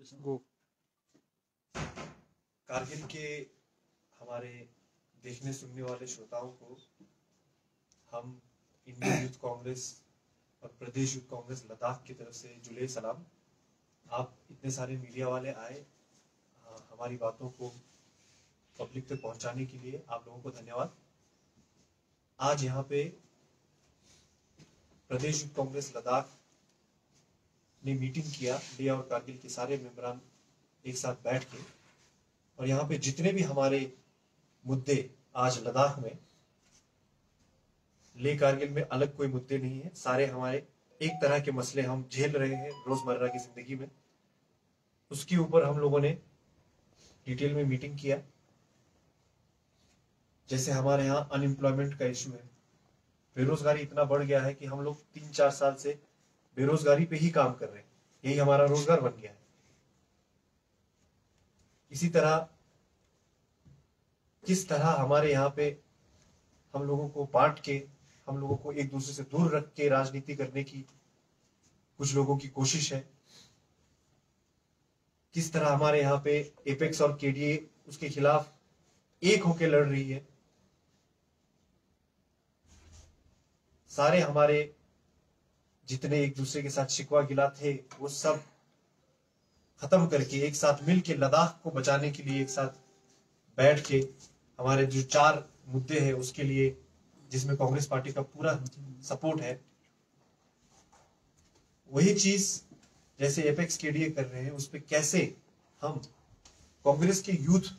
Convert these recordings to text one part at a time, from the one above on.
गो कारगिल के हमारे देखने सुनने वाले श्रोताओं को हम इंडियन यूथ कांग्रेस और प्रदेश यूथ कांग्रेस लद्दाख की तरफ से जुले सलाम। आप इतने सारे मीडिया वाले आए हमारी बातों को पब्लिक तक पहुंचाने के लिए आप लोगों को धन्यवाद। आज यहाँ पे प्रदेश यूथ कांग्रेस लद्दाख ने मीटिंग किया, लेह और कारगिल के सारे मेंबरान एक साथ बैठ के, और यहाँ पे जितने भी हमारे मुद्दे आज लद्दाख में, लेह कारगिल में अलग कोई मुद्दे नहीं है, सारे हमारे एक तरह के मसले हम झेल रहे हैं रोजमर्रा की जिंदगी में, उसके ऊपर हम लोगों ने डिटेल में मीटिंग किया। जैसे हमारे यहाँ अनएम्प्लॉयमेंट का इश्यू है, बेरोजगारी इतना बढ़ गया है कि हम लोग 3-4 साल से बेरोजगारी पे ही काम कर रहे हैं, यही हमारा रोजगार बन गया है। इसी तरह किस तरह हमारे यहाँ पे हम लोगों को बांट के, हम लोगों को एक दूसरे से दूर रख के राजनीति करने की कुछ लोगों की कोशिश है। किस तरह हमारे यहाँ पे एपेक्स और केडीए उसके खिलाफ एक होके लड़ रही है। सारे हमारे जितने एक दूसरे के साथ शिकवा गिला थे वो सब खत्म करके एक साथ मिल के लद्दाख को बचाने के लिए एक साथ बैठ के हमारे जो 4 मुद्दे हैं उसके लिए, जिसमें कांग्रेस पार्टी का पूरा सपोर्ट है, वही चीज जैसे एपेक्स केडीए कर रहे हैं उस पे कैसे हम कांग्रेस के यूथ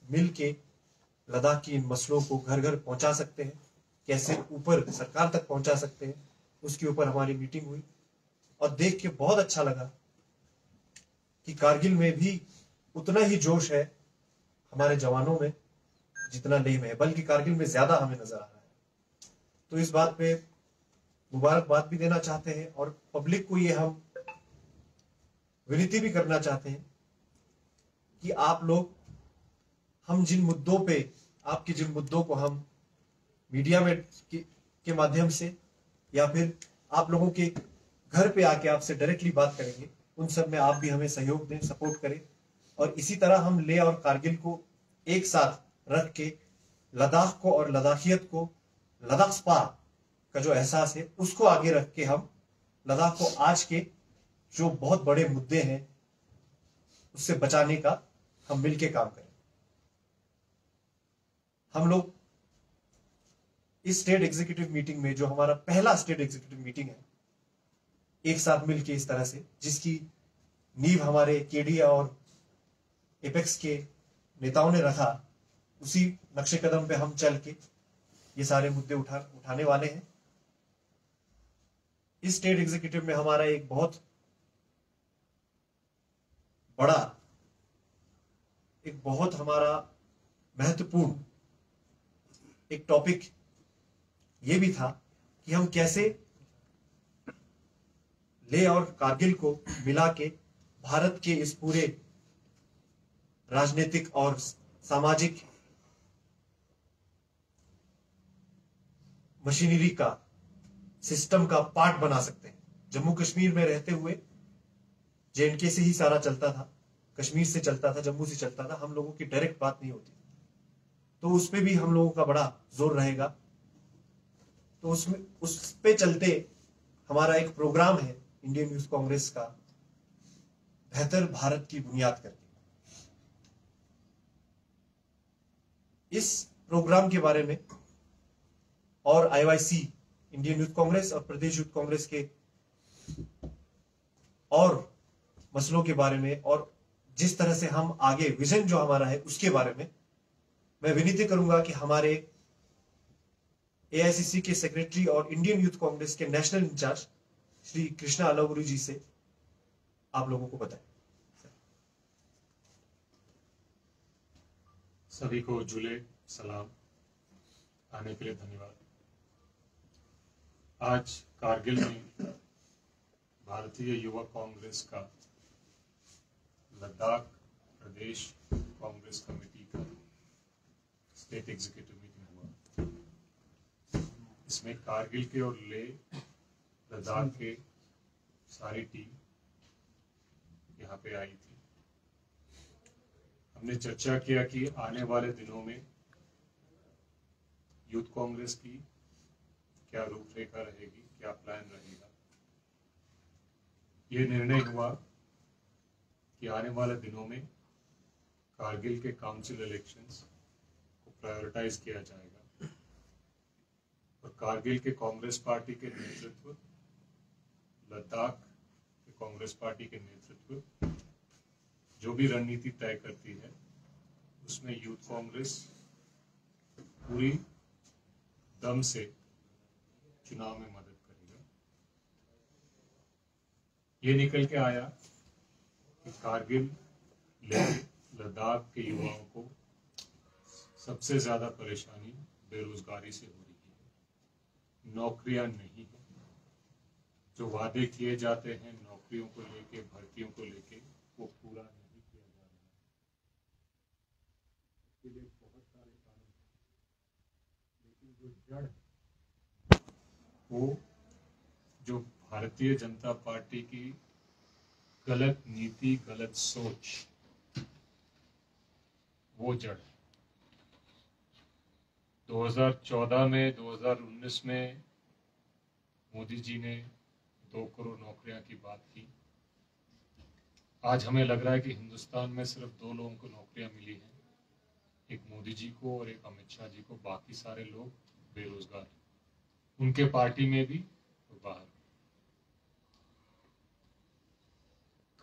मिल के लद्दाख की इन मसलों को घर घर पहुंचा सकते हैं, कैसे ऊपर सरकार तक पहुंचा सकते हैं, उसके ऊपर हमारी मीटिंग हुई। और देख के बहुत अच्छा लगा कि कारगिल में भी उतना ही जोश है हमारे जवानों में जितना लेह में है, बल्कि कारगिल में ज्यादा हमें नजर आ रहा है। तो इस बात पे मुबारकबाद भी देना चाहते हैं और पब्लिक को ये हम विनती भी करना चाहते हैं कि आप लोग, हम जिन मुद्दों पे, आपके जिन मुद्दों को हम मीडिया में के माध्यम से या फिर आप लोगों के घर पे आके आपसे डायरेक्टली बात करेंगे, उन सब में आप भी हमें सहयोग दें, सपोर्ट करें। और इसी तरह हम लेह और कारगिल को एक साथ रख के लद्दाख को और लद्दाखियत को, लद्दाख स्पा का जो एहसास है उसको आगे रख के हम लद्दाख को आज के जो बहुत बड़े मुद्दे हैं उससे बचाने का हम मिलके काम करें। हम लोग इस स्टेट एग्जीक्यूटिव मीटिंग में, जो हमारा पहला स्टेट एग्जीक्यूटिव मीटिंग है, एक साथ मिलके इस तरह से, जिसकी नींव हमारे केडीए और एपेक्स के नेताओं ने रखा, उसी नक्शे कदम पे हम चल के ये सारे मुद्दे उठाने वाले हैं। इस स्टेट एग्जीक्यूटिव में हमारा एक बहुत बड़ा, एक बहुत हमारा महत्वपूर्ण एक टॉपिक ये भी था कि हम कैसे लेह और कारगिल को मिला के भारत के इस पूरे राजनीतिक और सामाजिक मशीनरी का, सिस्टम का पार्ट बना सकते हैं। जम्मू कश्मीर में रहते हुए जेएनके से ही सारा चलता था, कश्मीर से चलता था, जम्मू से चलता था, हम लोगों की डायरेक्ट बात नहीं होती, तो उसपे भी हम लोगों का बड़ा जोर रहेगा। तो उसमें उस पे चलते हमारा एक प्रोग्राम है इंडियन यूथ कांग्रेस का, बेहतर भारत की बुनियाद करके। इस प्रोग्राम के बारे में और आईवाईसी, इंडियन यूथ कांग्रेस और प्रदेश यूथ कांग्रेस के और मसलों के बारे में, और जिस तरह से हम आगे विजन जो हमारा है उसके बारे में मैं विनती करूंगा कि हमारे एआईसीसी के सेक्रेटरी और इंडियन यूथ कांग्रेस के नेशनल इंचार्ज श्री कृष्णा अलगुरु जी से आप लोगों को बताएं। सभी को जुले सलाम, आने के लिए धन्यवाद। आज कारगिल में भारतीय युवा कांग्रेस का लद्दाख प्रदेश कांग्रेस कमेटी का स्टेट एग्जीक्यूटिव मीटिंग हुआ। इसमें कारगिल के और लेह लद्दाख के सारी टीम यहाँ पे आई थी। हमने चर्चा किया कि आने वाले दिनों में यूथ कांग्रेस की क्या रूपरेखा रहेगी, क्या प्लान रहेगा। ये निर्णय हुआ कि आने वाले दिनों में कारगिल के काउंसिल इलेक्शंस को प्रायोरिटाइज किया जाएगा और कारगिल के कांग्रेस पार्टी के नेतृत्व, लद्दाख के कांग्रेस पार्टी के नेतृत्व जो भी रणनीति तय करती है उसमें यूथ कांग्रेस पूरी दम से चुनाव में मदद करेगा। ये निकल के आया कि कारगिल लेह लद्दाख के युवाओं को सबसे ज्यादा परेशानी बेरोजगारी से हो रही है, नौकरियां नहीं है। जो वादे किए जाते हैं नौकरियों को लेके, भर्तियों को लेके, वो पूरा नहीं किया जा रहा है। इसके लिए बहुत सारे कारण हैं, लेकिन जो जड़ है वो जो भारतीय जनता पार्टी की गलत नीति, गलत सोच, वो जड़ है। 2014 में, 2019 में मोदी जी ने 2 करोड़ नौकरियां की बात की। आज हमें लग रहा है कि हिंदुस्तान में सिर्फ 2 लोगों को नौकरियां मिली हैं, एक मोदी जी को और एक अमित शाह जी को। बाकी सारे लोग बेरोजगार, उनके पार्टी में भी और बाहर।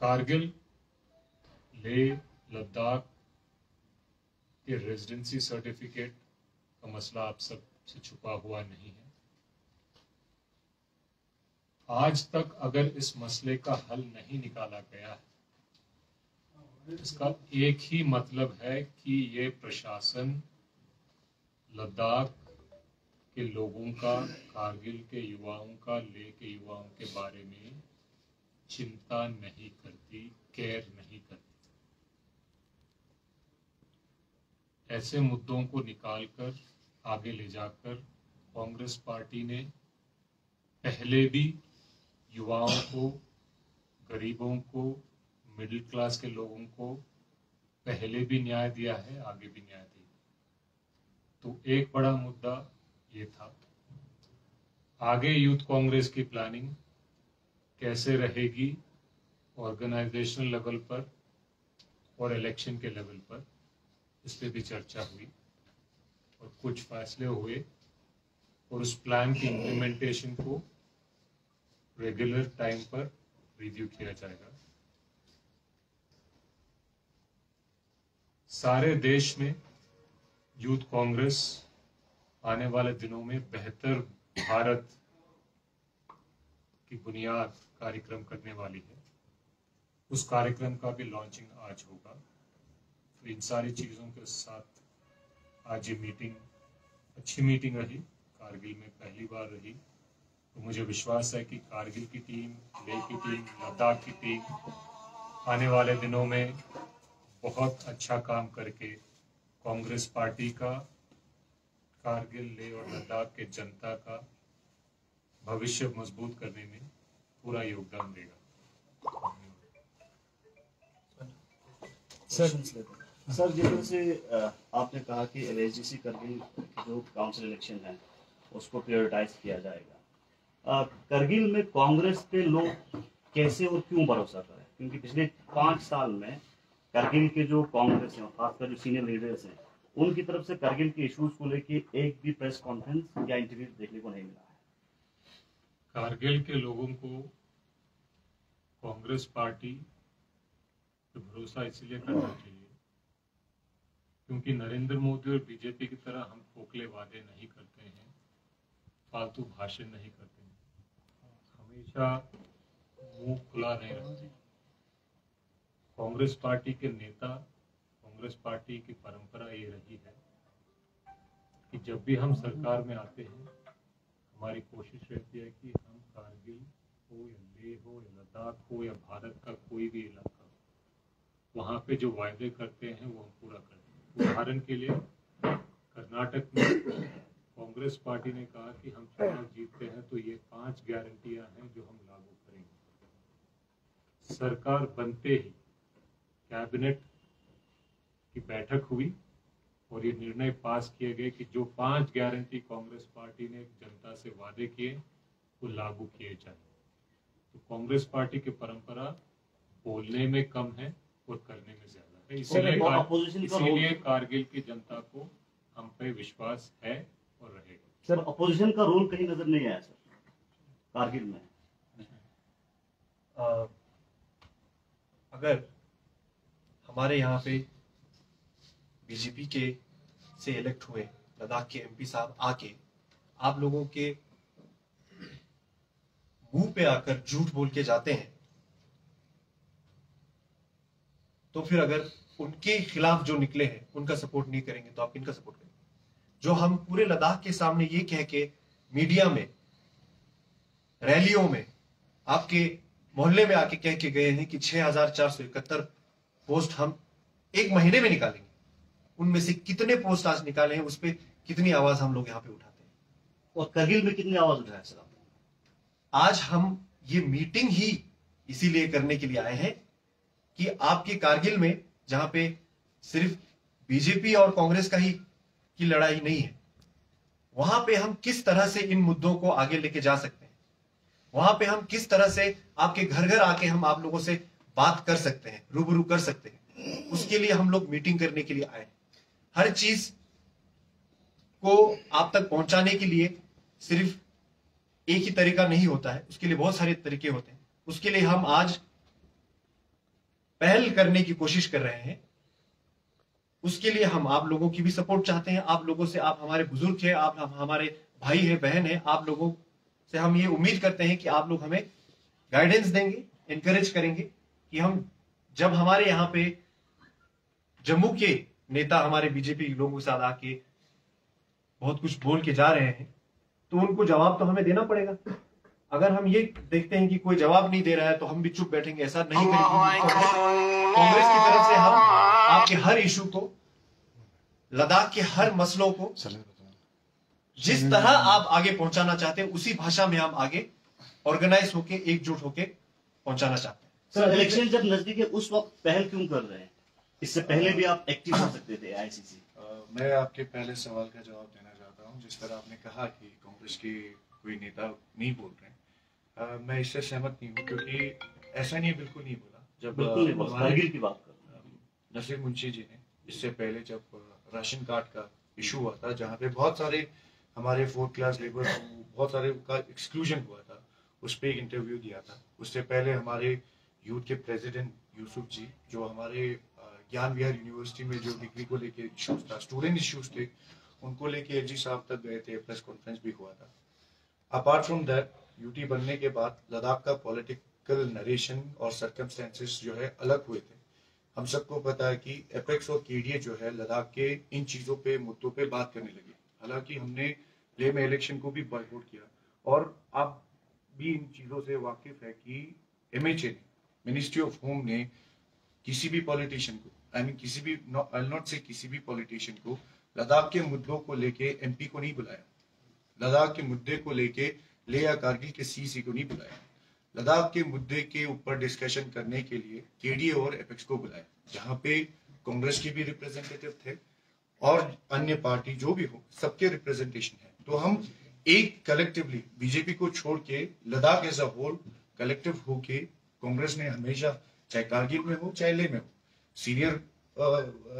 कारगिल, लेह, लद्दाख के रेजिडेंसी सर्टिफिकेट का मसला आप सब से छुपा हुआ नहीं है। आज तक अगर इस मसले का हल नहीं निकाला गया है, इसका एक ही मतलब है कि ये प्रशासन लद्दाख के लोगों का, कारगिल के युवाओं का, लेह के युवाओं के बारे में चिंता नहीं करती, केयर नहीं करती। ऐसे मुद्दों को निकालकर आगे ले जाकर कांग्रेस पार्टी ने पहले भी युवाओं को, गरीबों को, मिडिल क्लास के लोगों को पहले भी न्याय दिया है, आगे भी न्याय देगा। तो एक बड़ा मुद्दा ये था। आगे यूथ कांग्रेस की प्लानिंग कैसे रहेगी ऑर्गेनाइजेशनल लेवल पर और इलेक्शन के लेवल पर, इस पर भी चर्चा हुई और कुछ फैसले हुए और उस प्लान की इम्प्लीमेंटेशन को रेगुलर टाइम पर रिव्यू किया जाएगा। सारे देश में यूथ कांग्रेस आने वाले दिनों में बेहतर भारत की बुनियाद कार्यक्रम करने वाली है। उस कार्यक्रम का भी लॉन्चिंग आज होगा। तो इन सारी चीजों के साथ आज ये मीटिंग अच्छी मीटिंग रही, कारगिल में पहली बार रही। तो मुझे विश्वास है कि कारगिल की टीम, लेह की टीम, लद्दाख की टीम आने वाले दिनों में बहुत अच्छा काम करके कांग्रेस पार्टी का, कारगिल, लेह और लद्दाख के जनता का भविष्य मजबूत करने में पूरा योगदान देगा। सर जैसे से आपने कहा कि एलएसडीसी करगिल जो काउंसिल इलेक्शन है उसको प्रायोरिटाइज किया जाएगा। करगिल में कांग्रेस के लोग कैसे और क्यों भरोसा करें? क्योंकि पिछले 5 साल में करगिल के जो कांग्रेस हैं, खासकर जो सीनियर लीडर्स हैं, उनकी तरफ से करगिल के इश्यूज को लेके एक भी प्रेस कॉन्फ्रेंस या इंटरव्यू देखने को नहीं मिला है। कारगिल के लोगों को कांग्रेस पार्टी पे भरोसा इसलिए करना चाहिए क्योंकि नरेंद्र मोदी और बीजेपी की तरह हम खोखले वादे नहीं करते हैं, फालतू भाषण नहीं करते हैं, हमेशा मुंह खुला नहीं रखते। कांग्रेस पार्टी के नेता, कांग्रेस पार्टी की परंपरा ये रही है कि जब भी हम सरकार में आते हैं हमारी कोशिश रहती है कि हम कारगिल हो या लेह हो या लद्दाख हो या भारत का कोई भी इलाका हो, वहाँ पे जो वायदे करते हैं वो हम पूरा करते हैं। उदाहरण के लिए कर्नाटक में कांग्रेस पार्टी ने कहा कि हम चुनाव जीतते हैं तो ये 5 गारंटियां हैं जो हम लागू करेंगे। सरकार बनते ही कैबिनेट की बैठक हुई और ये निर्णय पास किए गए कि जो 5 गारंटी कांग्रेस पार्टी ने जनता से वादे किए वो लागू किए जाए। तो कांग्रेस पार्टी की परंपरा बोलने में कम है और करने में ज्यादा है, इसीलिए कारगिल की जनता को हम पे विश्वास है और रहेगा। सर, अपोजिशन का रोल कहीं नजर नहीं आया सर कारगिल में। अगर हमारे यहाँ पे बीजेपी के से इलेक्ट हुए लद्दाख के एमपी साहब आके आप लोगों के मुंह पे आकर झूठ बोल के जाते हैं, तो फिर अगर उनके खिलाफ जो निकले हैं उनका सपोर्ट नहीं करेंगे तो आप किनका सपोर्ट करेंगे? जो हम पूरे लद्दाख के सामने ये कह के मीडिया में, रैलियों में, आपके मोहल्ले में आके कह के गए हैं कि 6,471 पोस्ट हम एक महीने में निकालेंगे, उनमें से कितने पोस्ट आज निकाले हैं, उस पर कितनी आवाज हम लोग यहाँ पे उठाते हैं? और करगिल में कितनी आवाज उठाया सर? आज हम ये मीटिंग ही इसीलिए करने के लिए आए हैं कि आपके कारगिल में, जहां पे सिर्फ बीजेपी और कांग्रेस का ही की लड़ाई नहीं है, वहां पे हम किस तरह से इन मुद्दों को आगे लेके जा सकते हैं, वहां पे हम किस तरह से आपके घर घर आके हम आप लोगों से बात कर सकते हैं, रूबरू कर सकते हैं, उसके लिए हम लोग मीटिंग करने के लिए आए। हर चीज को आप तक पहुंचाने के लिए सिर्फ एक ही तरीका नहीं होता है, उसके लिए बहुत सारे तरीके होते हैं। उसके लिए हम आज पहल करने की कोशिश कर रहे हैं। उसके लिए हम आप लोगों की भी सपोर्ट चाहते हैं। आप लोगों से, आप हमारे बुजुर्ग हैं, आप हमारे भाई हैं, बहन हैं, आप लोगों से हम ये उम्मीद करते हैं कि आप लोग हमें गाइडेंस देंगे, एनकरेज करेंगे कि हम जब हमारे यहाँ पे जम्मू के नेता हमारे बीजेपी लोगों के साथ आके बहुत कुछ बोल के जा रहे हैं तो उनको जवाब तो हमें देना पड़ेगा। अगर हम ये देखते हैं कि कोई जवाब नहीं दे रहा है तो हम भी चुप बैठेंगे, ऐसा नहीं करेंगे। कांग्रेस की तरफ से हम आपके हर इशू को, लद्दाख के हर मसलों को जिस तरह आप आगे पहुंचाना चाहते हैं उसी भाषा में हम आगे ऑर्गेनाइज होके, एकजुट होके पहुंचाना चाहते हैं। सर, इलेक्शन जब नजदीक है उस वक्त पहल क्यों कर रहे हैं? इससे पहले भी आप एक्टिव हो सकते थे आईसीसी। मैं आपके पहले सवाल का जवाब देना चाहता हूं। जिस तरह आपने कहा कि कांग्रेस के कोई नेता नहीं बोल रहे, मैं इससे सहमत नहीं हूं, क्योंकि ऐसा नहीं, बिल्कुल नहीं बोला। जब कारगिल की बात कर नसीर मुंशी जी ने इससे पहले जब राशन कार्ड का इशू हुआ था, जहाँ पे बहुत सारे हमारे 4th क्लास लेबर को बहुत सारे का एक्सक्लूजन हुआ था, उस पर इंटरव्यू दिया था। उससे पहले हमारे यूथ के प्रेसिडेंट यूसुफ जी, जो हमारे ज्ञान विहार यूनिवर्सिटी में जो डिग्री को लेके इश्यूज था, स्टूडेंट इश्यूज थे, उनको लेके एलजी साहब तक गए थे, प्रेस कॉन्फ्रेंस भी हुआ था। अपार्ट फ्रॉम दैट, यूटी बनने के बाद लद्दाख का पॉलिटिकल नरेशन और सर्कमस्टेंसेस जो है अलग हुए थे। हम सबको पता है कि एपेक्स और केडीए जो है लद्दाख के इन चीजों पे, मुद्दों पे बात करने लगे। हालांकि हमने लेह में इलेक्शन को भी बॉयकॉट किया, और आप भी इन चीजों से वाकिफ है कि एमएचए ने, मिनिस्ट्री ऑफ होम ने किसी भी पॉलिटिशियन को, किसी भी, आई नॉट से किसी भी पॉलिटिशियन को लद्दाख के मुद्दों को लेके एमपी को नहीं बुलाया। लद्दाख के मुद्दे को लेके लेह या कारगिल के सीसी को नहीं बुलाया। लद्दाख के मुद्दे के ऊपर डिस्कशन करने के लिए केडीए और एपेक्स को बुलाया, जहां पे कांग्रेस के भी रिप्रेजेंटेटिव थे और अन्य पार्टी जो भी हो, सबके रिप्रेजेंटेशन है। तो हम एक कलेक्टिवली, बीजेपी को छोड़ के Ladakh as a whole collective होके, कांग्रेस ने हमेशा, चाहे कारगिल में हो चाहे लेह में हो, सीनियर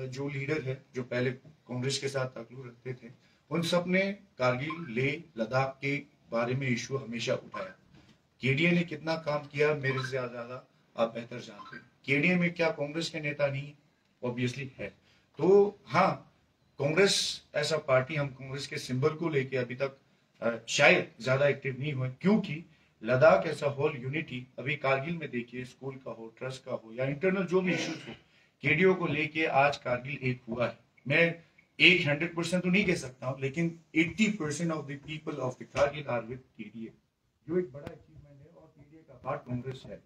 जो लीडर है, जो पहले कांग्रेस के साथ ताल्लुक रखते थे, उन सब ने कारगिल, लेह, लद्दाख के बारे में इशू हमेशा उठाया। केडीए ने कितना काम किया मेरे से ज्यादा आप बेहतर जानते हैं। केडीए में क्या कांग्रेस के नेता नहीं? ऑब्वियसली है। तो हाँ, कांग्रेस ऐसा पार्टी, हम कांग्रेस के सिंबल को लेके अभी तक शायद ज्यादा एक्टिव नहीं हुए, क्योंकि लद्दाख ऐसा होल यूनिटी, अभी कारगिल में देखिए, स्कूल का हो, ट्रस्ट का हो, या इंटरनल जो भी इश्यूज हो, केडीओ को लेके आज कारगिल एक हुआ है। मैं 100% तो नहीं कह सकता हूँ, लेकिन 80% of the people of the Kargil are with KDA, जो एक बड़ा अचीवमेंट है, और केडीए का पार्ट कांग्रेस है।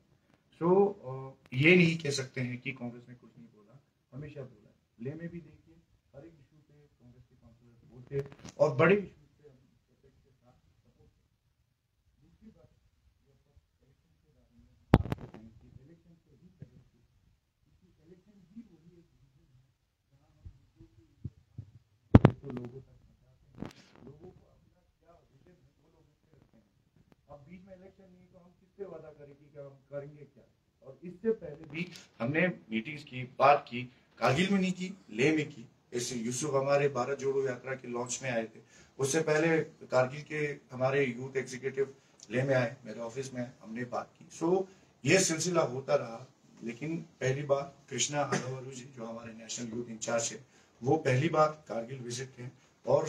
सो ये नहीं कह सकते हैं कि कांग्रेस ने कुछ नहीं बोला, हमेशा बोला है। लेह में भी देखिए, हर एक इशू पे कांग्रेस के काउंसिलर बोलते, और बड़े इशू पे हम एपेक्स के साथ सपोर्ट करते। दूसरी बात, इलेक्शन के बारे में आप कहते हैं कि इलेक्शन से ही करेंगे, क्योंकि इलेक्शन ही वही एक डिसीजन है जहाँ लोगों तक पहुंचाते हैं, लोगों को अपना क्या विजन है वो लोग उससे रखते हैं। अब बीच में इलेक्शन नहीं तो हम किससे वादा करेंगे कि हम करेंगे क्या। और इससे पहले भी हमने मीटिंग्स की, बात की, कारगिल में नहीं की, लेह में की। ऐसे यूसुफ हमारे भारत जोड़ो यात्रा के लॉन्च में आए थे, उससे पहले कारगिल के हमारे यूथ एग्जीक्यूटिव लेह में आए, मेरे ऑफिस में हमने बात की। सो ये सिलसिला होता रहा। लेकिन पहली बार कृष्णा अलावरू जी जो हमारे नेशनल यूथ इंचार्ज है, वो पहली बार कारगिल विजिट थे। और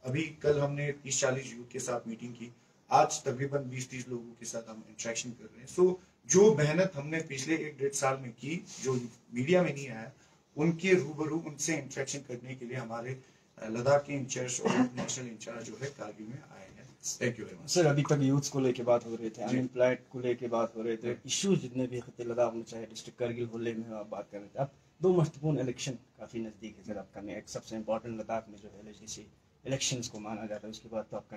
अभी कल हमने 30-40 यूथ के साथ मीटिंग की, आज तकरीबन 20-30 लोगों के साथ हम इंटरेक्शन कर रहे हैं। सो जो मेहनत हमने पिछले 1-1.5 साल में की, जो मीडिया में नहीं आया, उनके रूबरू उनसे इंटरेक्शन करने के लिए हमारे लद्दाख के इंचार्ज और नेशनल इंचार्ज जो है कारगिल में आए हैं। Thank you very much. Sir, अभी तक यूथ को लेके बात हो रही थी, अनएम्प्लॉयड को लेके बात हो रहे थे, इश्यूज जितने भी खत्े लद्दाख में, चाहे डिस्ट्रिक्ट कारगिल होले में आप बात कर रहे थे। अब दो महत्वपूर्ण इलेक्शन काफ़ी नज़दीक है सर आपका। एक सबसे इम्पोर्टेंट लद्दाख में जो है LHDC इलेक्शंस को माना जाता है, उसके बाद तो आपका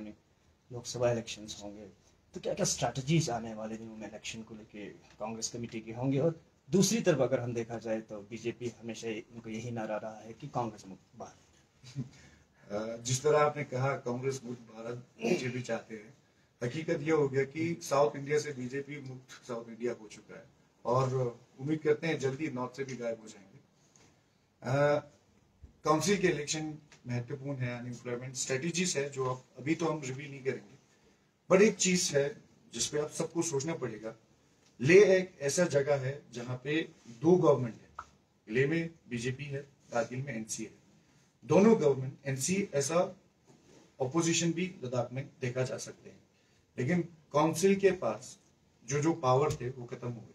लोकसभा इलेक्शंस होंगे। तो क्या क्या स्ट्रैटेजीज आने वाले दिनों में इलेक्शन को लेके कांग्रेस कमेटी के होंगे? और दूसरी तरफ अगर हम देखा जाए तो बीजेपी हमेशा उनको यही नारा रहा है कि कांग्रेस मुक्त भारत। जिस तरह आपने कहा कांग्रेस मुक्त भारत बीजेपी चाहते हैं, हकीकत यह हो गया कि साउथ इंडिया से बीजेपी मुक्त साउथ इंडिया हो चुका है और उम्मीद करते हैं जल्दी नॉर्थ से भी गायब हो जाएंगे। काउंसिल के इलेक्शन महत्वपूर्ण है, अनएम्प्लॉयमेंट स्ट्रेटेजीज है जो अभी तो हम रिवील नहीं करेंगे, बट एक चीज है जिसपे आप सबको सोचना पड़ेगा। लेह एक ऐसा जगह है जहां पे दो गवर्नमेंट है, लेह में बीजेपी है, कारगिल में NC है। दोनों गवर्नमेंट, NC ऐसा ऑपोजिशन भी लद्दाख में देखा जा सकते हैं, लेकिन काउंसिल के पास जो जो पावर थे वो खत्म हो गए।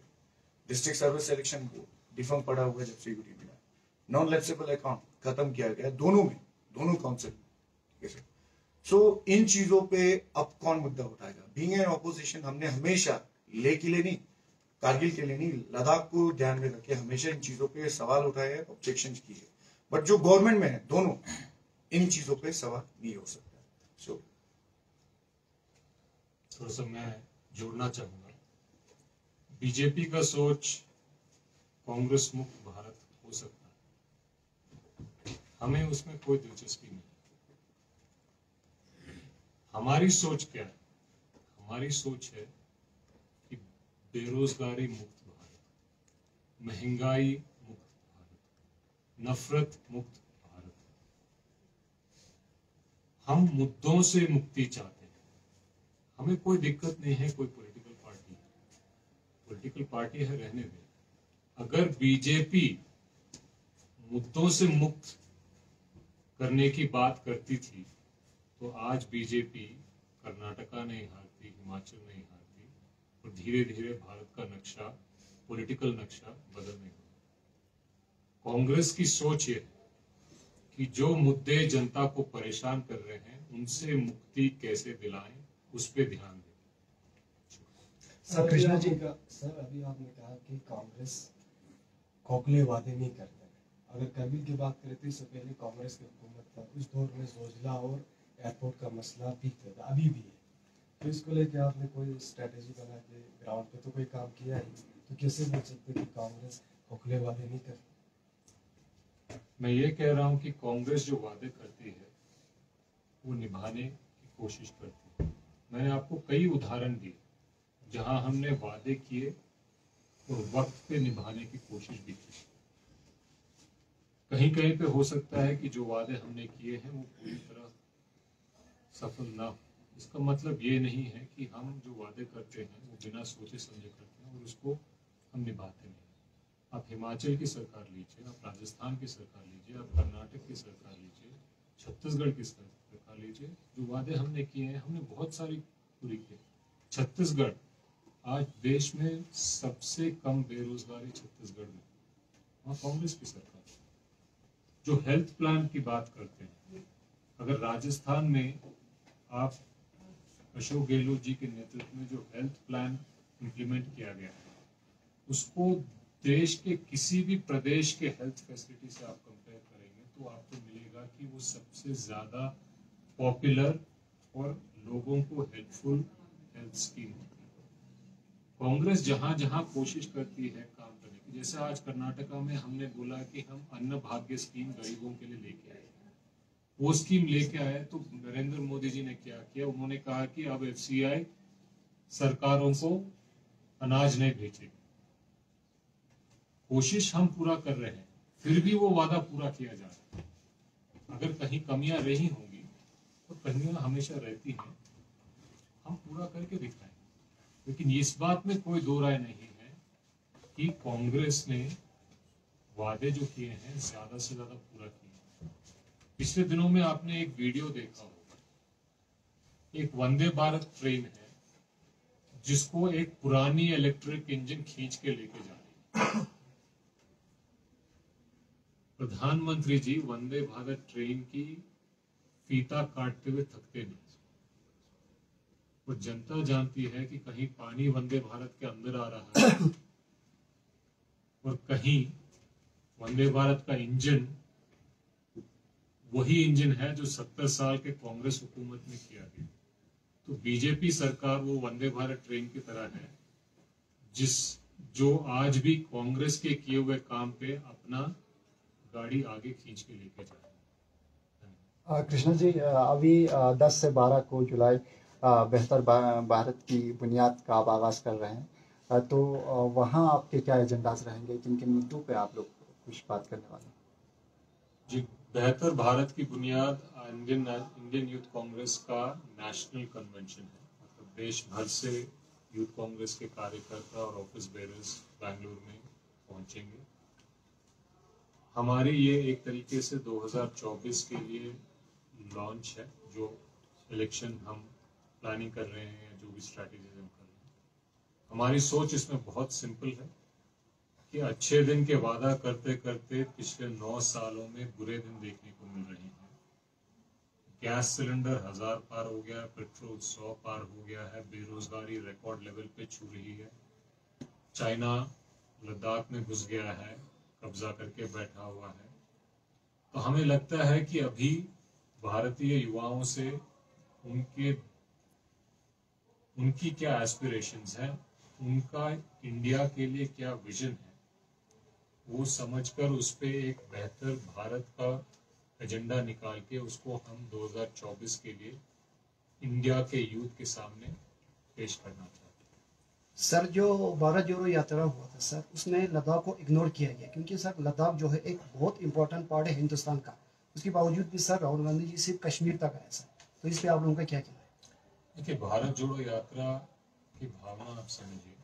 District service selection board deform पड़ा हुआ है जब से यूटी मिला। नॉन लैप्सेबल अकाउंट खत्म किया गया दोनों में, दोनों काउंसिल। सो इन चीजों पे अब कौन मुद्दा उठाएगा? बीइंग एन ऑपोजिशन हमने हमेशा लेह के लिए नहीं, कारगिल के लिए नहीं, लद्दाख को ध्यान में रखे हमेशा इन चीजों पे सवाल उठाए हैं, ऑब्जेक्शन किए हैं। बट जो गवर्नमेंट में है दोनों, इन चीजों पे सवाल नहीं हो सकता। सो थोड़ा सा मैं जोड़ना चाहूंगा, बीजेपी का सोच कांग्रेस मुक्त भारत हो सकता है, हमें उसमें कोई दिलचस्पी नहीं। हमारी सोच क्या है? हमारी सोच है कि बेरोजगारी मुक्त भारत, महंगाई मुक्त भारत, नफरत मुक्त भारत। हम मुद्दों से मुक्ति चाहते हैं। हमें कोई दिक्कत नहीं है कोई पॉलिटिकल पार्टी है, रहने दें। अगर बीजेपी मुद्दों से मुक्त करने की बात करती थी तो आज बीजेपी कर्नाटका नहीं हारती, हिमाचल नहीं हारती, और धीरे धीरे भारत का नक्शा, पॉलिटिकल नक्शा बदलने को। कांग्रेस की सोच ये है कि जो मुद्दे जनता को परेशान कर रहे हैं उनसे मुक्ति कैसे दिलाएं, उस पर ध्यान दें। सर, कृष्णा जी का सर, अभी आपने कहा कि कांग्रेस खोखले वादे नहीं करते। अगर कारगिल की बात करें तो इससे पहले कांग्रेस की हुकूमत था, उस दौर में जोजिला और एयरपोर्ट का मसला भी था, अभी भी है। तो इसको लेके आपने कोई स्ट्रेटेजी बना के ग्राउंड पे तो कोई काम किया ही, तो कैसे बोल सकते कि कांग्रेस खोखले वादे नहीं करती? मैं ये कह रहा हूं कि कांग्रेस जो वादे करती है वो निभाने की कोशिश करती है। मैंने आपको कई उदाहरण दिए जहां हमने वादे किए और वक्त पे निभाने की कोशिश भी की। कहीं कहीं पे हो सकता है कि जो वादे हमने किए हैं वो पूरी तरह सफल ना हो। इसका मतलब ये नहीं है कि हम जो वादे करते हैं वो बिना सोचे समझे करते हैं और उसको हम निभाते नहीं। आप हिमाचल की सरकार लीजिए, आप राजस्थान की सरकार लीजिए, आप कर्नाटक की सरकार लीजिए, छत्तीसगढ़ की सरकार लीजिए, जो वादे हमने किए हैं हमने बहुत सारी पूरी की। छत्तीसगढ़ आज देश में सबसे कम बेरोजगारी छत्तीसगढ़ में, वहाँ कांग्रेस की सरकार। जो हेल्थ प्लान की बात करते हैं, अगर राजस्थान में आप अशोक गहलोत जी के नेतृत्व में जो हेल्थ प्लान इम्प्लीमेंट किया गया है उसको देश के किसी भी प्रदेश के हेल्थ फैसिलिटी से आप कंपेयर करेंगे तो आपको मिलेगा कि वो सबसे ज्यादा पॉपुलर और लोगों को हेल्पफुल हेल्थ स्कीम होती है। कांग्रेस जहां जहां कोशिश करती है काम करने की, जैसे आज कर्नाटका में हमने बोला कि हम अन्न भाग्य स्कीम गरीबों के लिए लेके आए, वो स्कीम लेके आए तो नरेंद्र मोदी जी ने क्या किया, उन्होंने कहा कि अब FCI सरकारों को अनाज नहीं भेजेगी। कोशिश हम पूरा कर रहे हैं, फिर भी वो वादा पूरा किया जा रहा है। अगर कहीं कमियां रही होंगी तो कमियां हमेशा रहती हैं, हम पूरा करके दिखाएंगे। लेकिन इस बात में कोई दो राय नहीं है कि कांग्रेस ने वादे जो किए हैं ज्यादा से ज्यादा पूरा किए हैं। पिछले दिनों में आपने एक वीडियो देखा होगा, एक वंदे भारत ट्रेन है जिसको एक पुरानी इलेक्ट्रिक इंजन खींच के लेके जा रही है। प्रधानमंत्री जी वंदे भारत ट्रेन की फीता काटते हुए थकते नहीं। वो जनता जानती है कि कहीं पानी वंदे भारत के अंदर आ रहा है और कहीं वंदे भारत का इंजन वही इंजन है जो 70 साल के कांग्रेस हुकूमत में किया गया। तो बीजेपी सरकार वो वंदे भारत ट्रेन की तरह है जो आज भी कांग्रेस के किए हुए काम पे अपना गाड़ी आगे खींच के लेके जा रहा है। कृष्णा जी, अभी 10 से 12 को जुलाई बेहतर भारत की बुनियाद का आप आगाज कर रहे हैं, तो वहाँ आपके क्या एजेंडाज रहेंगे, किन किन मुद्दों पे आप लोग कुछ बात करने वाले हैं? जी, बेहतर भारत की बुनियाद इंडियन यूथ कांग्रेस का नेशनल कन्वेंशन है। मतलब देश भर से यूथ कांग्रेस के कार्यकर्ता और ऑफिस बेरर्स बेंगलुरु में पहुंचेंगे। हमारी ये एक तरीके से 2024 के लिए लॉन्च है, जो इलेक्शन हम प्लानिंग कर रहे हैं, जो भी स्ट्रैटेजीज हम कर रहे हैं। हमारी सोच इसमें बहुत सिंपल है कि अच्छे दिन के वादा करते करते पिछले 9 सालों में बुरे दिन देखने को मिल रहे हैं। गैस सिलेंडर 1000 पार हो गया, पेट्रोल 100 पार हो गया है, बेरोजगारी रिकॉर्ड लेवल पे छू रही है, चाइना लद्दाख में घुस गया है, कब्जा करके बैठा हुआ है। तो हमें लगता है कि अभी भारतीय युवाओं से उनकी क्या एस्पिरेशंस हैं, उनका इंडिया के लिए क्या विजन है, वो समझकर उस पे एक बेहतर भारत का एजेंडा निकाल के उसको हम 2024 के लिए इंडिया के यूथ के सामने पेश करना चाहते हैं। सर, जो भारत जोड़ो यात्रा हुआ था सर, उसमें लद्दाख को इग्नोर किया गया, क्योंकि सर लद्दाख जो है एक बहुत इंपॉर्टेंट पार्ट है हिंदुस्तान का। उसके बावजूद भी सर राहुल गांधी जी सिर्फ कश्मीर तक आए सर, तो इस पे आप लोगों का क्या कहना है? देखिए, भारत जोड़ो यात्रा की भावना आप समझिए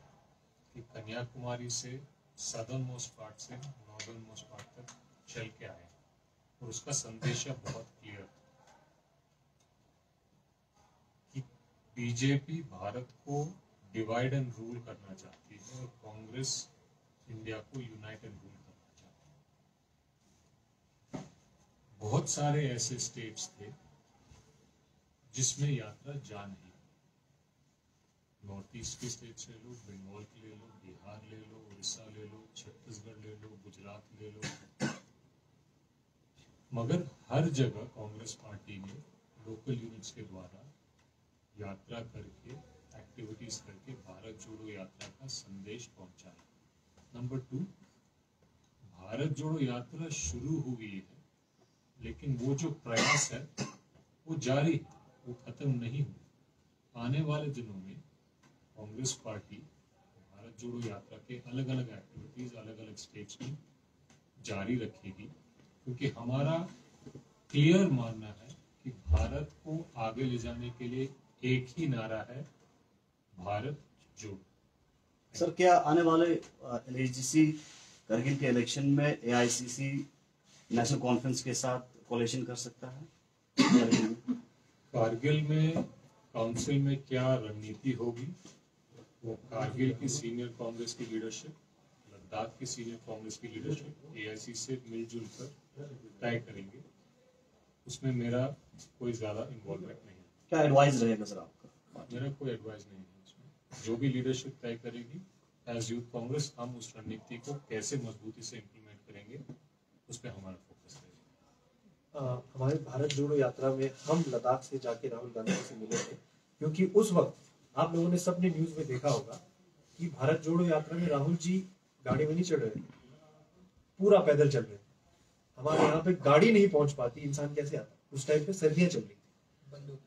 कि कन्याकुमारी से सदर्न मोस्ट पार्ट से नॉर्दर्न मोस्ट पार्ट तक चल के आए और उसका संदेश बहुत क्लियर था कि बीजेपी भारत को डिवाइड एंड रूल करना चाहती है और कांग्रेस इंडिया को यूनाइट एंड रूल करना चाहती है। बहुत सारे ऐसे स्टेट्स थे जिसमें यात्रा जा नहीं। नॉर्थ ईस्ट के स्टेट्स ले लो, बंगाल के ले लो, बिहार ले लो, उड़ीसा ले लो, छत्तीसगढ़ ले लो, गुजरात ले लो, मगर हर जगह कांग्रेस पार्टी ने लोकल यूनिट्स के द्वारा यात्रा करके एक्टिविटीज करके भारत जोड़ो यात्रा का संदेश पहुंचाया। नंबर 2, भारत जोड़ो यात्रा शुरू हुई है, लेकिन वो जो प्रयास है वो जारी है, वो खत्म नहीं हुआ। आने वाले दिनों में कांग्रेस पार्टी भारत जोड़ो यात्रा के अलग अलग एक्टिविटीज अलग अलग स्टेट्स में जारी रखेगी, क्योंकि हमारा क्लियर मानना है कि भारत को आगे ले जाने के लिए एक ही नारा है, भारत जोड़ो। सर, क्या आने वाले LHDC करगिल के इलेक्शन में AICC नेशनल कॉन्फ्रेंस के साथ कोलिशन कर सकता है? कारगिल में काउंसिल में क्या रणनीति होगी वो कारगिल की सीनियर कांग्रेस की लीडरशिप, लद्दाख की सीनियर कांग्रेस की लीडरशिप AICC से मिलजुल कर तय करेंगे। उसमें मेरा कोई ज्यादा इन्वॉल्वमेंट नहीं है। क्या एडवाइस रहेगा सर आपका? मेरा कोई एडवाइस नहीं है उसमें। जो भी लीडरशिप तय करेगी, एज यूथ कांग्रेस हम उस रणनीति को कैसे मजबूती से इम्प्लीमेंट करेंगे उस पर हमारा फोकस रहेगा। हमारे भारत जोड़ो यात्रा में हम लद्दाख से जाके राहुल गांधी से मिले थे, क्योंकि उस वक्त आप लोगों ने सबने न्यूज में देखा होगा कि भारत जोड़ो यात्रा में राहुल जी गाड़ी में नहीं चढ़ रहे थे, पूरा पैदल चल रहे थे। हमारे यहाँ पे गाड़ी नहीं पहुंच पाती, इंसान कैसे आता? उस टाइम पे सर्दियां चल रही थी,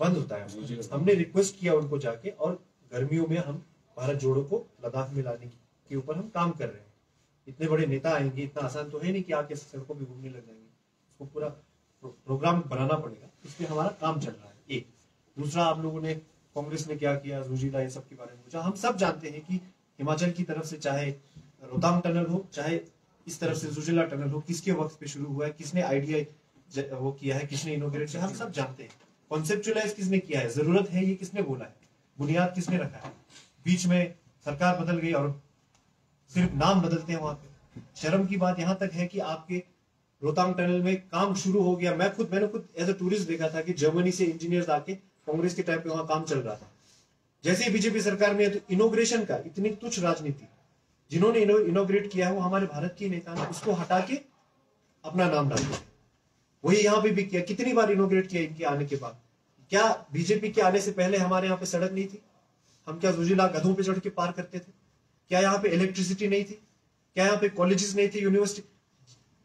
बंद होता है। हमने रिक्वेस्ट किया उनको जाके, और गर्मियों में हम भारत जोड़ो को लद्दाख में लाने के ऊपर हम काम कर रहे हैं। इतने बड़े नेता आएंगे, इतना आसान तो है नहीं कि आके सड़कों पे घूमने लग जाएंगे, उसको पूरा प्रोग्राम बनाना पड़ेगा। इसमें हमारा काम चल रहा है। एक दूसरा, आप लोगों ने, कांग्रेस ने क्या किया, जोजिला, ये सब के बारे में पूछा। हम सब जानते हैं कि हिमाचल की तरफ से चाहे रोहतांग टनल हो, चाहे इस तरफ से जोजिला टनल हो, किसके वक्त पे शुरू हुआ है, किसने आइडिया वो किया है, किसने इनोग्रेट किया, हम सब जानते हैं। कॉन्सेप्चुअलाइज किसने किया है, जरूरत है ये किसने बोला है, बुनियाद किसने रखा है। बीच में सरकार बदल गई और सिर्फ नाम बदलते हैं वहां पे। शर्म की बात यहां तक है कि आपके रोहतांग टनल में काम शुरू हो गया। मैंने खुद एज ए टूरिस्ट देखा था कि जर्मनी से इंजीनियर्स आके कांग्रेस के टाइम पे वहां काम चल रहा था। जैसे ही बीजेपी सरकार में, तो इनोग्रेशन का इतनी तुच्छ राजनीति, जिन्होंने इनोग्रेट किया है वो हमारे भारत के नेता ने, उसको हटा के अपना नाम डाल दिया। वही यहाँ पे भी किया। कितनी बार इनोग्रेट किया इनके आने के बाद? क्या बीजेपी के आने से पहले हमारे यहाँ पे सड़क नहीं थी? हम क्या जोजिला गधों पे चढ़ के पार करते थे? क्या यहाँ पे इलेक्ट्रिसिटी नहीं थी? क्या यहाँ पे कॉलेजेस नहीं थे, यूनिवर्सिटी?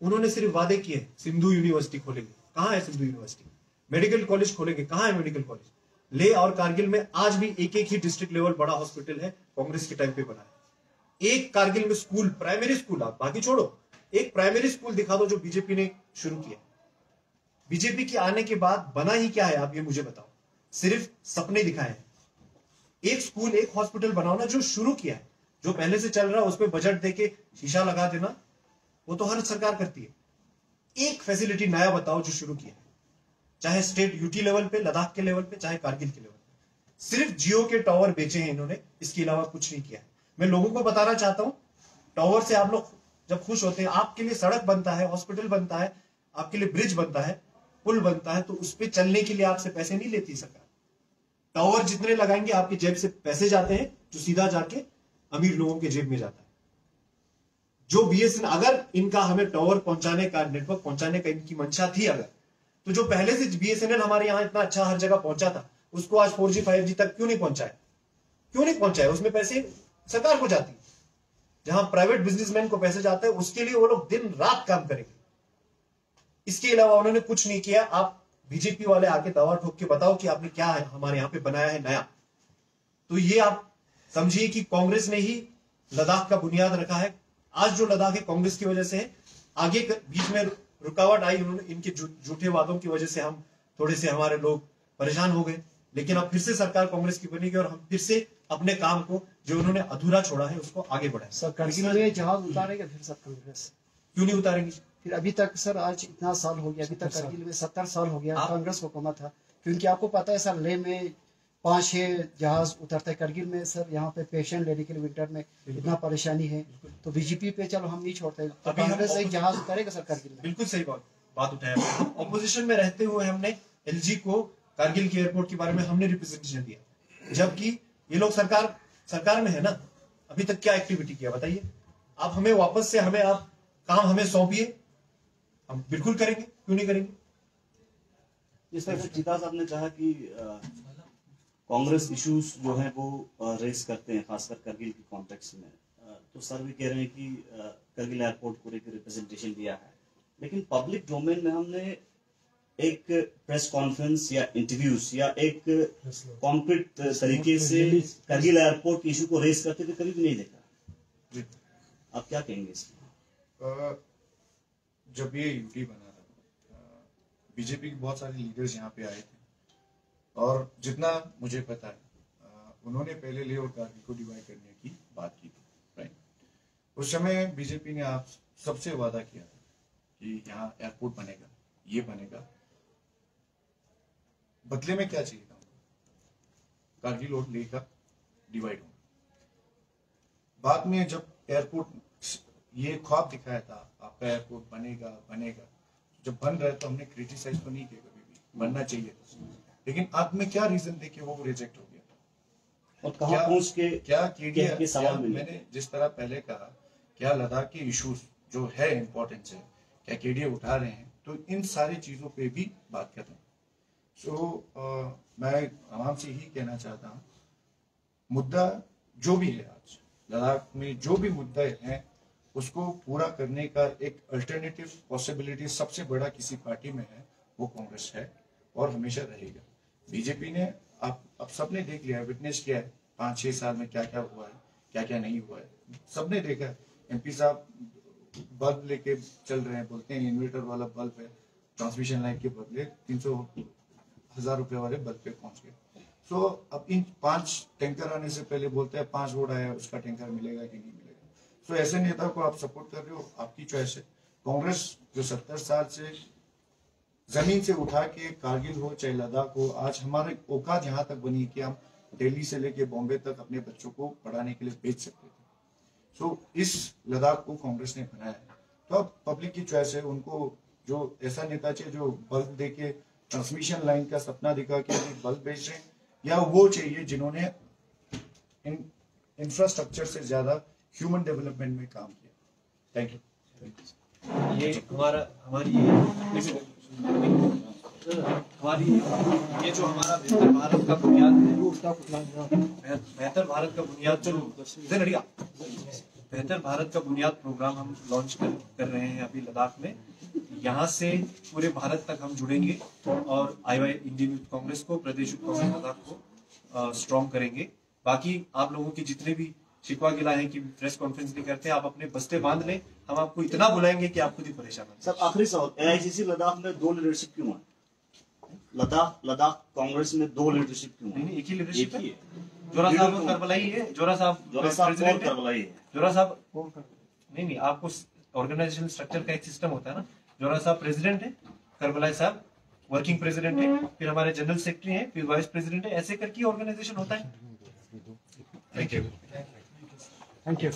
उन्होंने सिर्फ वादे किए, सिंधु यूनिवर्सिटी खोलेंगे। कहाँ है सिंधु यूनिवर्सिटी? मेडिकल कॉलेज खोलेंगे। कहाँ है मेडिकल कॉलेज? लेह और कारगिल में आज भी एक एक ही डिस्ट्रिक्ट लेवल बड़ा हॉस्पिटल है, कांग्रेस के टाइम पे बना है। एक कारगिल में स्कूल, प्राइमरी स्कूल, आप बाकी छोड़ो, एक प्राइमरी स्कूल दिखा दो जो बीजेपी ने शुरू किया। बीजेपी के आने के बाद बना ही क्या है, आप ये मुझे बताओ। सिर्फ सपने दिखाए हैं। एक स्कूल, एक हॉस्पिटल बनाओ ना, जो शुरू किया है, जो पहले से चल रहा है, उस पर बजट देके शीशा लगा देना, वो तो हर सरकार करती है। एक फैसिलिटी नया बताओ जो शुरू किया है, चाहे स्टेट यूटी लेवल पे, लद्दाख के लेवल पे, चाहे कारगिल के लेवल पे। सिर्फ जियो के टावर बेचे हैं इन्होंने, इसके अलावा कुछ नहीं किया है। मैं लोगों को बताना चाहता हूं, टावर से आप लोग जब खुश होते हैं, आपके लिए सड़क बनता है, हॉस्पिटल बनता है, आपके लिए ब्रिज बनता है, पुल बनता है, तो उस पर चलने के लिए आपसे पैसे नहीं लेती सरकार। टावर जितने लगाएंगे आपकी जेब से पैसे जाते हैं, जो सीधा जाके अमीर लोगों के जेब में जाता है। जो बीएसएनएल, अगर इनका हमें टावर पहुंचाने का, नेटवर्क पहुंचाने का इनकी मंशा थी अगर, तो जो पहले से बीएसएनएल हमारे यहां इतना अच्छा हर जगह पहुंचा था, उसको आज 4G 5G तक क्यों नहीं पहुंचाया? क्यों नहीं पहुंचाया? उसमें पैसे सरकार को जाती है। जहां प्राइवेट बिजनेसमैन को पैसे जाते हैं, उसके लिए वो लोग दिन रात काम करेंगे। इसके अलावा उन्होंने कुछ नहीं किया। आप बीजेपी वाले आके दावा ठोक के बताओ कि आपने क्या है हमारे यहाँ पे बनाया है नया। तो ये आप समझिए कि कांग्रेस ने ही लद्दाख का बुनियाद रखा है। आज जो लद्दाख है कांग्रेस की वजह से है। आगे बीच में रुकावट आई, उन्होंने इनके झूठे वादों की वजह से हम थोड़े से हमारे लोग परेशान हो गए, लेकिन अब फिर से सरकार कांग्रेस की बनेगी और हम फिर से अपने काम को जो उन्होंने अधूरा छोड़ा है उसको आगे बढ़ाए। सर करगिल में जहाज उतारेगा फिर सर कांग्रेस? क्यों नहीं उतारेंगे? फिर अभी तक सर, आज इतना साल हो गया, अभी तक करगिल में 70 साल हो गया कांग्रेस हुकूमत था। क्योंकि आपको पता है सर, लेह में 5-6 जहाज उतरते हैं। करगिल में सर यहाँ पे पेशेंट लेने के लिए विंटर में इतना परेशानी है, तो बीजेपी पे चलो हम नहीं छोड़ते, तो कांग्रेस एक जहाज उतारेगा सर करगिल में। बिल्कुल सही बात उठाया। ऑपोजिशन में रहते हुए हमने एलजी को कारगिल के एयरपोर्ट के बारे में हमने रिप्रेजेंटेशन दिया, जबकि ये लोग सरकार में है ना। अभी तक क्या एक्टिविटी किया बताइए? आप हमें वापस से आप काम हमें सौंपिए, हम बिल्कुल करेंगे, क्यों नहीं करेंगे। जिस तरह से चिता साहब ने कहा कि कांग्रेस इश्यूज जो है वो रेस करते हैं, खासकर करगिल के कॉन्टेक्स्ट में, तो सर भी कह रहे हैं कि करगिल एयरपोर्ट को लेकर रिप्रेजेंटेशन दिया है, लेकिन पब्लिक डोमेन में हमने एक प्रेस कॉन्फ्रेंस या इंटरव्यूज या एक कॉन्क्रीट तरीके से करगिल एयरपोर्ट की इशू को रेस करते थे कभी भी नहीं देखा। आप क्या कहेंगे इसमें? जब ये यूटी बना था, बीजेपी के बहुत सारे लीडर्स यहाँ पे आए थे, और जितना मुझे पता है उन्होंने पहले लेह और कारगिल को डिवाइड करने की बात की थी, राइट। उस समय बीजेपी ने आप सबसे वादा किया था कि यहाँ एयरपोर्ट बनेगा, ये बनेगा। बदले में क्या चाहिए था? कारगिल और लेह का डिवाइड होना। बाद में जब एयरपोर्ट, ये ख्वाब दिखाया था आपका एयरपोर्ट बनेगा, जब बन रहा है तो हमने क्रिटिसाइज तो नहीं किया कभी भी, बनना चाहिए था। लेकिन आप में क्या रीजन देके वो रिजेक्ट हो गया? और कहां पहुंच के क्या केडीआर, सवाल मैंने जिस तरह पहले कहा, क्या लद्दाख के इश्यूज जो है इंपॉर्टेंस है, क्या केडीआर उठा रहे हैं? तो इन सारी चीजों पे भी बात कर रहे हैं। मैं आराम से ही कहना चाहता हूँ, मुद्दा जो भी है आज लद्दाख में, जो भी मुद्दे हैं, उसको पूरा करने का एक अल्टरनेटिव पॉसिबिलिटी सबसे बड़ा किसी पार्टी में है वो कांग्रेस है और हमेशा रहेगा। बीजेपी ने आप अब सबने देख लिया, विटनेस किया है 5-6 साल में क्या क्या हुआ है, क्या क्या नहीं हुआ है, सबने देखा है। एमपी साहब बल्ब लेके चल रहे हैं, बोलते हैं इन्वर्टर वाला बल्ब है, ट्रांसमिशन लाइन के बदले 300,000 रुपए वाले बल्ब पे पहुंच गए। सो अब इन 5 टैंकर आने से पहले बोलते हैं 5 वोट आया उसका टैंकर मिलेगा कि नहीं मिलेगा। सो ऐसे नेता को आप सपोर्ट कर रहे हो, आपकी चॉइस है। कांग्रेस जो 70 साल से जमीन से उठा के कारगिल हो चाहे लद्दाख हो, आज हमारे औकात यहाँ तक बनी कि हम दिल्ली से लेके बॉम्बे तक अपने बच्चों को पढ़ाने के लिए भेज सकते थे। सो इस लद्दाख को कांग्रेस ने बनाया है। तो अब पब्लिक की चॉइस है, उनको जो ऐसा नेता चाहिए जो बल्ब दे के ट्रांसमिशन लाइन का सपना दिखा के बल्ब बेच रहे हैं, या वो चाहिए जिन्होंने इंफ्रास्ट्रक्चर से ज्यादा ह्यूमन डेवलपमेंट में काम किया। Thank you. ये हमारी ये जो हमारा बेहतर भारत का बुनियाद है, बेहतर भारत का बुनियाद जो बेहतर भारत का बुनियाद प्रोग्राम हम लॉन्च कर रहे हैं अभी लद्दाख में। यहाँ से पूरे भारत तक हम जुड़ेंगे और आईवाई इंडियन यूथ कांग्रेस को, प्रदेश यूथ कांग्रेस लद्दाख को स्ट्रॉन्ग करेंगे। बाकी आप लोगों की जितने भी शिकवा गिला है कि प्रेस कॉन्फ्रेंस नहीं करते, आप अपने बस्ते बांध लें, हम आपको इतना बुलाएंगे कि आप खुद ही परेशान हो। सर आखिरी सवाल, एआईसीसी लद्दाख में 2 लीडरशिप क्यों है? लद्दाख कांग्रेस में 2 लीडरशिप क्यों है? नहीं, एक ही लीडरशिप है। जोरा साहब करबलाई है, जोरा साहब करबलाई है, जोरा साहब नहीं, आपको ऑर्गेनाइजेशन स्ट्रक्चर का एक सिस्टम होता है ना। जोरा साहब प्रेसिडेंट है, करबलाई साहब वर्किंग प्रेसिडेंट है, फिर हमारे जनरल सेक्रेटरी हैं, फिर वाइस प्रेसिडेंट है, ऐसे करके ऑर्गेनाइजेशन होता है। Thank you. Thank you.